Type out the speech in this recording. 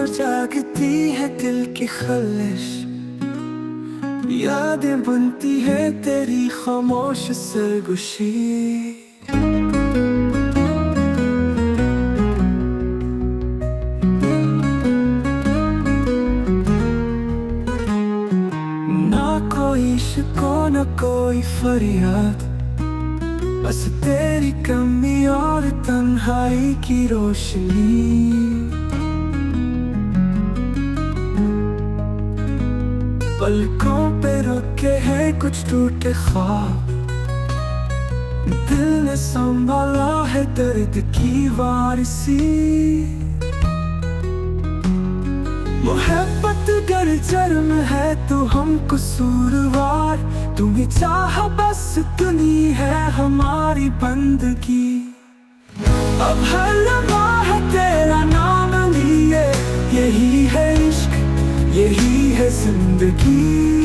जो जागती है दिल की खलिश, यादें बनती है तेरी खामोश सरगोशी। ना कोई शिकवा न कोई फरियाद, बस तेरी कमी और तन्हाई की रोशनी। पलकों पे रखे हैं कुछ टूटे ख्वाब, दिल ने संभाला है दर्द की वारसी। मोहब्बत गर जर्म है तो हम कसूरवार, तुम्हें चाह बस इतनी है हमारी बंदगी। अब हर लम्हा तेरा नाम लिए, यही है इश्क, यही है जिंदगी।